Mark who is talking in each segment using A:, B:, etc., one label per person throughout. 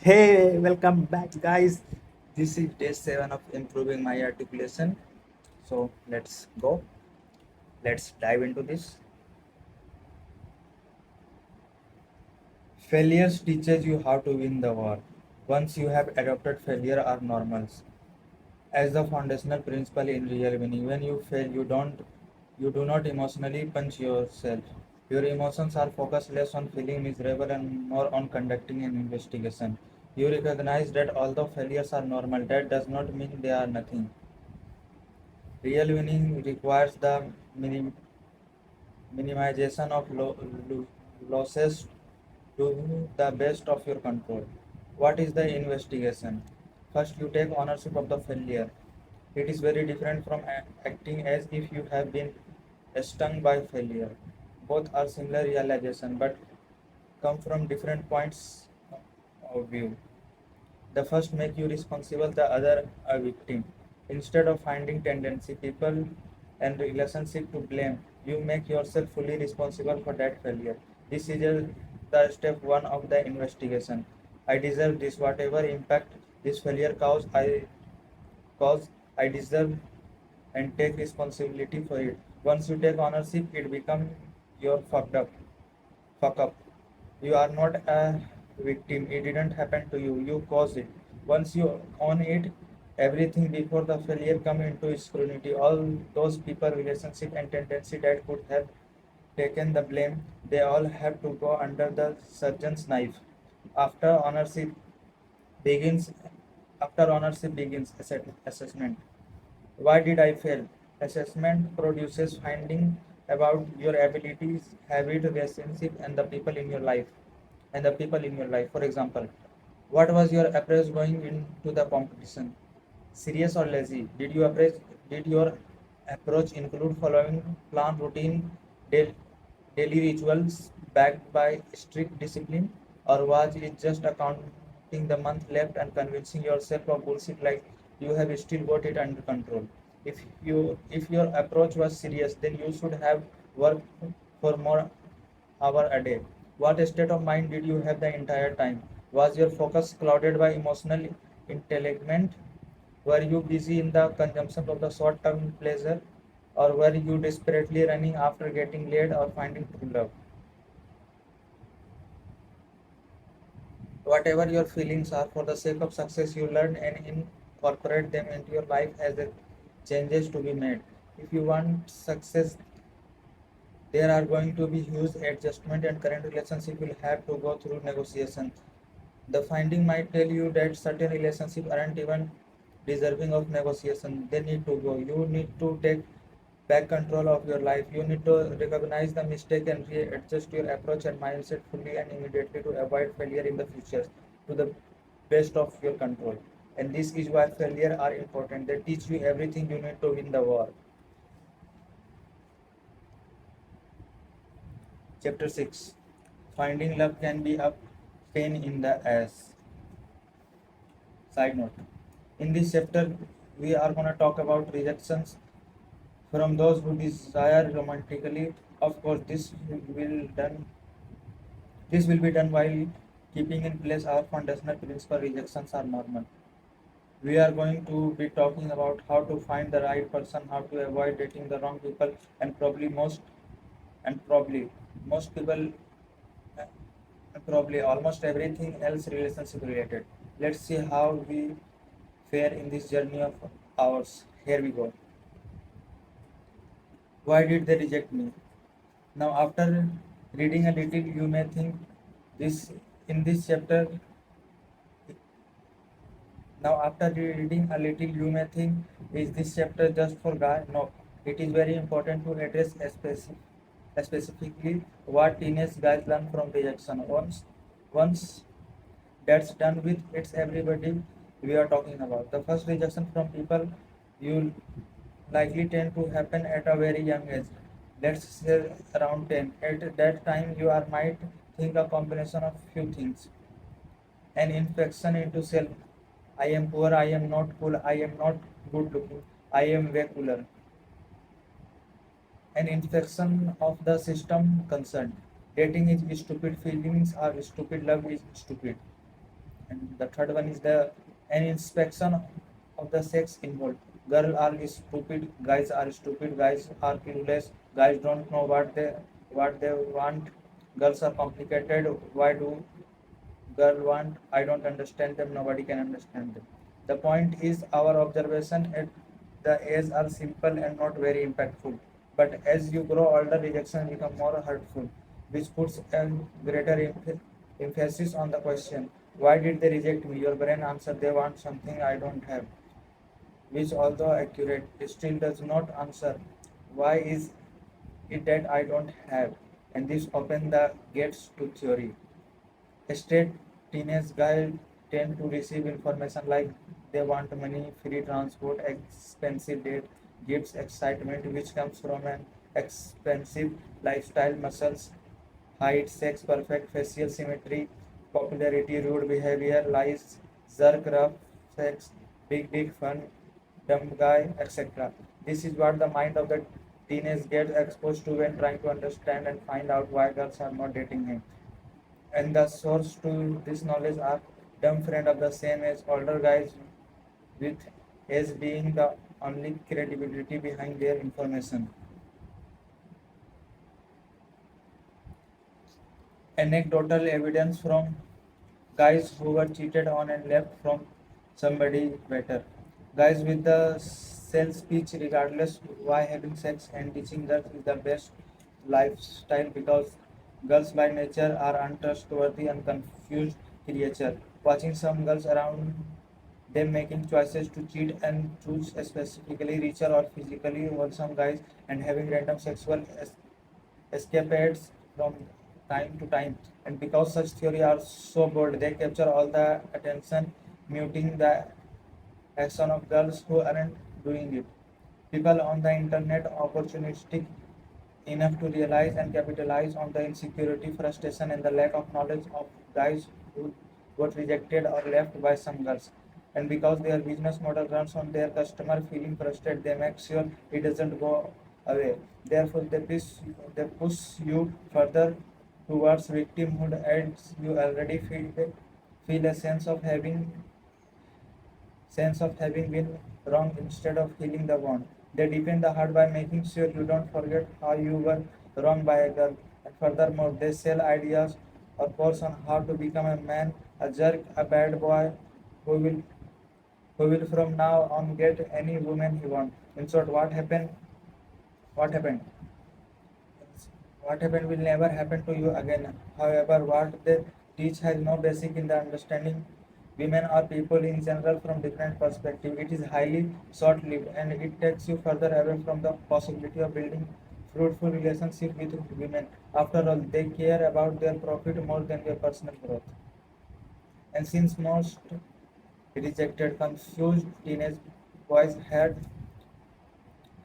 A: Hey, welcome back, guys. This is day 7 of improving my articulation. So let's go. Let's dive into this. Failures teaches you how to win the war. Once you have adopted failure are normals as the foundational principle in real winning. When you fail, you do not emotionally punch yourself. Your emotions are focused less on feeling miserable and more on conducting an investigation. You recognize that although failures are normal, that does not mean they are nothing. Real winning requires the minimization of losses to the best of your control. What is the investigation? First, you take ownership of the failure. It is very different from acting as if you have been stung by failure. Both are similar realization but come from different points of view. The first make you responsible, the other a victim. Instead of finding tendency, people and relationship to blame, you make yourself fully responsible for that failure. This is the step one of the investigation. I deserve this, whatever impact this failure cause I deserve and take responsibility for it. Once you take ownership, it becomes your fuck up. You are not a victim. It didn't happen to you. You caused it. Once you own it, everything before the failure come into scrutiny. All those people, relationship, and tendency that could have taken the blame, they all have to go under the surgeon's knife. After ownership begins, after ownership begins assessment. Why did I fail? Assessment produces finding about your abilities, habit, relationship, and the people in your life. For example, what was your approach going into the competition? Serious or lazy? Did your approach include following plan, routine, daily, daily rituals backed by strict discipline, or was it just accounting the month left and convincing yourself of bullshit like you have still got it under control? If your approach was serious, then you should have worked for more hour a day. What state of mind did you have the entire time? Was your focus clouded by emotional entanglement? Were you busy in the consumption of the short term pleasure? Or were you desperately running after getting laid or finding true love? Whatever your feelings are, for the sake of success, you learn and incorporate them into your life as the changes to be made. If you want success, there are going to be huge adjustment and current relationship will have to go through negotiation. The finding might tell you that certain relationships aren't even deserving of negotiation. They need to go. You need to take back control of your life. You need to recognize the mistake and readjust your approach and mindset fully and immediately to avoid failure in the future to the best of your control. And this is why failure are important. They teach you everything you need to win the war. Chapter 6. Finding love can be a pain in the ass. Side note. In this chapter, we are going to talk about rejections from those who desire romantically. Of course, this will be done while keeping in place our foundational principle. Rejections are normal. We are going to be talking about how to find the right person, how to avoid dating the wrong people, and probably most people, probably almost everything else relationship related. Let's see how we fare in this journey of ours. Here we go. Why did they reject me? Now, after reading a little, you may think this in this chapter. Now, after reading a little, you may think, is this chapter just for guy? No, it is very important to address specifically what teenage guys learn from rejection. Once that's done with, it's everybody we are talking about. The first rejection from people you likely tend to happen at a very young age. Let's say around 10. At that time, you are might think a combination of few things. An infection into self. I am poor, I am not cool, I am not good looking, I am way cooler. An infection of the system concerned. Dating is stupid, feelings are stupid, love is stupid. And the third one is the an inspection of the sex involved. Girls are stupid, guys are stupid, guys are clueless, guys don't know what they want. Girls are complicated. Why do girl want? I don't understand them. Nobody can understand them. The point is our observation at the age are simple and not very impactful. But as you grow older, rejection become more hurtful, which puts a greater emphasis on the question, why did they reject me? Your brain answer they want something I don't have, which although accurate, still does not answer why is it that I don't have. And this opens the gates to theory. Straight teenage guys tend to receive information like they want money, free transport, expensive date, gifts, excitement, which comes from an expensive lifestyle, muscles, height, sex, perfect facial symmetry, popularity, rude behavior, lies, jerk, rough sex, big fun, dumb guy, etc. This is what the mind of the teenage gets exposed to when trying to understand and find out why girls are not dating him. And the source to this knowledge are dumb friend of the same age, older guys with age being the only credibility behind their information. Anecdotal evidence from guys who were cheated on and left from somebody better. Guys with the sales pitch regardless why having sex and teaching girls is the best lifestyle because girls by nature are untrustworthy and confused creature. Watching some girls around them making choices to cheat and choose a specifically richer or physically wholesome guys and having random sexual escapades from time to time. And because such theories are so bold, they capture all the attention, muting the action of girls who aren't doing it. People on the internet opportunistic enough to realize and capitalize on the insecurity, frustration, and the lack of knowledge of guys who got rejected or left by some girls. And because their business model runs on their customer feeling frustrated, they make sure it doesn't go away. Therefore, they push you further towards victimhood as you already feel a sense of having been wrong instead of healing the wound. They deepen the heart by making sure you don't forget how you were wronged by a girl. And furthermore, they sell ideas or course on how to become a man, a jerk, a bad boy who will who will from now on get any woman he wants. In short, what happened? What happened will never happen to you again. However, what they teach has no basic in the understanding women or people in general from different perspectives. It is highly short-lived and it takes you further away from the possibility of building fruitful relationship with women. After all, they care about their profit more than your personal growth. And since most rejected, confused teenage boys had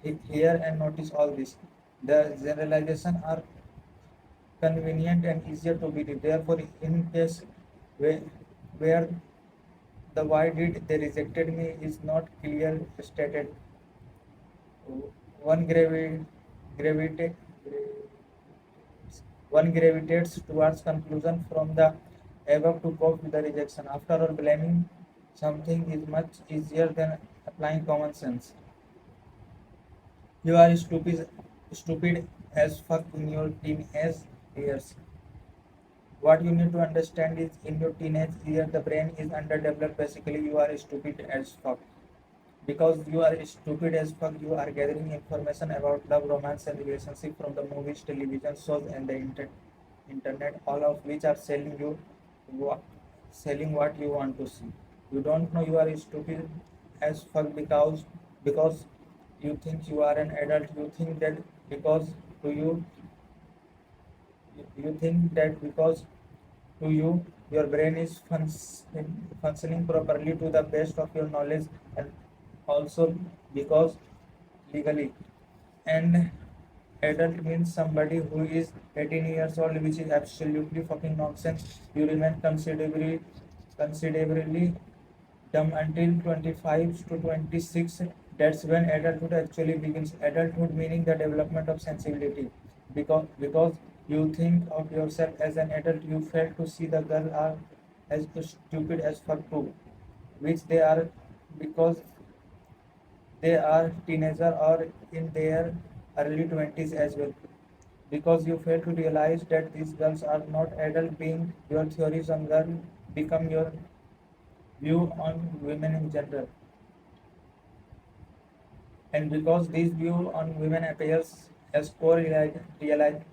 A: hear and notice all this, the generalization are convenient and easier to believe. Therefore, in case where, where the why did they rejected me is not clear stated, one gravitate one gravitates towards conclusion from the above to cope with the rejection. After all, blaming something is much easier than applying common sense. You are stupid as fuck in your teenage years. What you need to understand is in your teenage year the brain is underdeveloped. Basically, you are stupid as fuck. Because you are stupid as fuck, you are gathering information about love, romance, and relationship from the movies, television shows, and the internet, all of which are wha- selling what you want to see. You don't know you are stupid as fuck because you think you are an adult. You think that because to you you think that because to you your brain is functioning properly to the best of your knowledge and also because legally and adult means somebody who is 18 years old, which is absolutely fucking nonsense. You remain considerably dumb until 25 to 26. That's when adulthood actually begins. Adulthood meaning the development of sensibility. Because you think of yourself as an adult, you fail to see the girl are as stupid as fuck too, which they are because they are teenager or in their early 20s as well. Because you fail to realize that these girls are not adult being, your theories on girl become your view on women in general. And because this view on women appears as core realities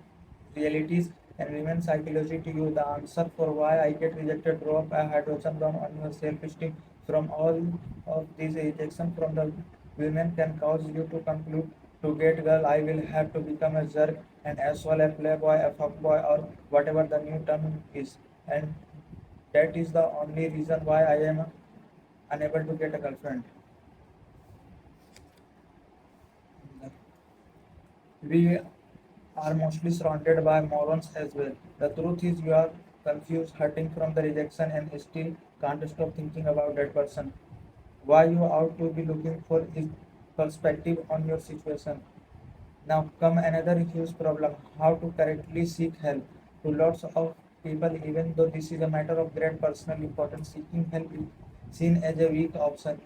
A: and women's psychology to you, the answer for why I get rejected drop a hydrogen bomb on your self-esteem from all of these rejection from the women can cause you to conclude to get girl I will have to become a jerk, an asshole, a playboy, a fuckboy or whatever the new term is. And that is the only reason why I am unable to get a girlfriend. We are mostly surrounded by morons as well. The truth is, you are confused, hurting from the rejection, and still can't stop thinking about that person. Why you ought to be looking for is perspective on your situation. Now come another huge problem: how to correctly seek help. To lots of people, even though this is a matter of great personal importance, seeking help is seen as a weak option.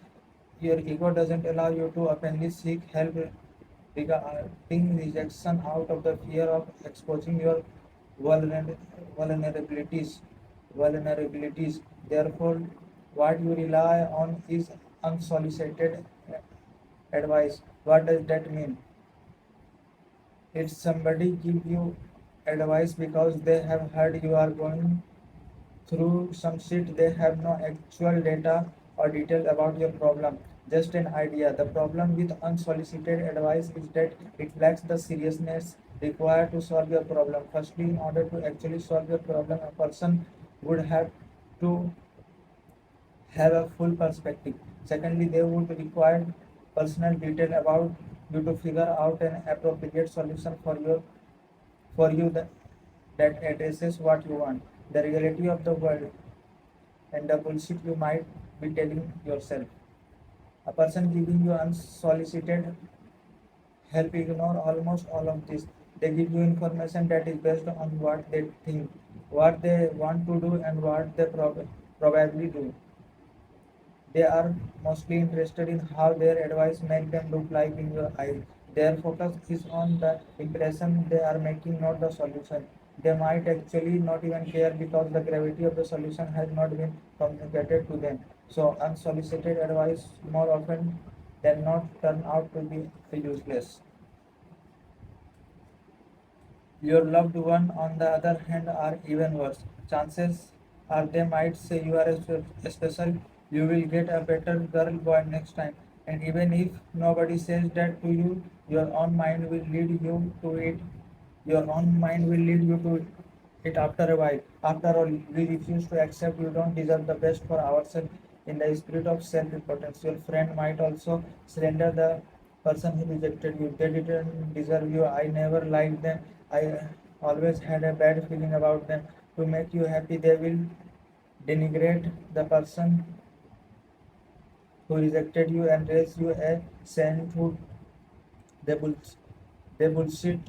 A: Your ego doesn't allow you to openly seek help regarding rejection out of the fear of exposing your vulner- vulnerabilities. Vulnerabilities. Therefore, what you rely on is unsolicited advice. What does that mean? If somebody give you advice because they have heard you are going through some shit, they have no actual data or detail about your problem, just an idea. The problem with unsolicited advice is that it lacks the seriousness required to solve your problem. Firstly, in order to actually solve your problem, a person would have to have a full perspective. Secondly, they would require personal detail about you to figure out an appropriate solution for you that addresses what you want, the reality of the world, and the bullshit you might be telling yourself. A person giving you unsolicited help ignore almost all of this. They give you information that is based on what they think, what they want to do, and what they probably do. They are mostly interested in how their advice makes them look like in your eyes. Their focus is on the impression they are making, not the solution. They might actually not even care because the gravity of the solution has not been communicated to them. So unsolicited advice more often than not turn out to be useless. Your loved one, on the other hand, are even worse. Chances are they might say you are special, you will get a better girl boy next time. And even if nobody says that to you, your own mind will lead you to it. Your own mind will lead you to it after a while. After all, we refuse to accept you don't deserve the best for ourselves in the spirit of self-importance. Your friend might also surrender the person who rejected you. They didn't deserve you. I never liked them. I always had a bad feeling about them. To make you happy, they will denigrate the person who rejected you and raise you a sainthood. They, bull- they bullshit,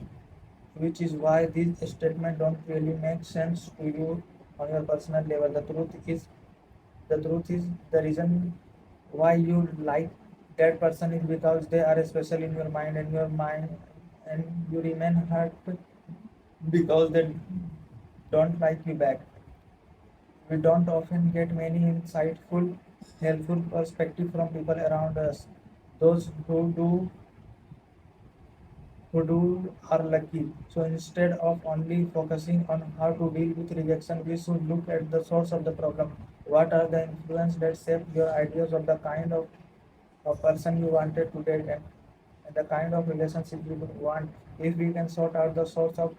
A: which is why these statements don't really make sense to you on your personal level. The truth is the reason why you like that person is because they are special in your mind and you remain hurt because they don't like you back. We don't often get many insightful, helpful perspective from people around us. Those who do are lucky. So instead of only focusing on how to deal with rejection, we should look at the source of the problem. What are the influences that shape your ideas of the kind of person you wanted to date and the kind of relationship you would want? If we can sort out the source of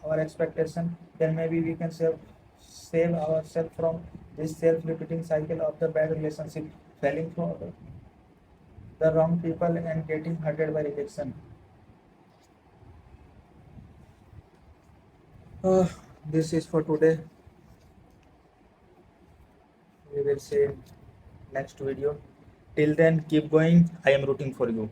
A: our expectation, then maybe we can save ourselves from this self-repeating cycle of the bad relationship, falling for the wrong people and getting hurted by rejection. Uh, this is for today. We will see in next video. Till then, keep going. I am rooting for you.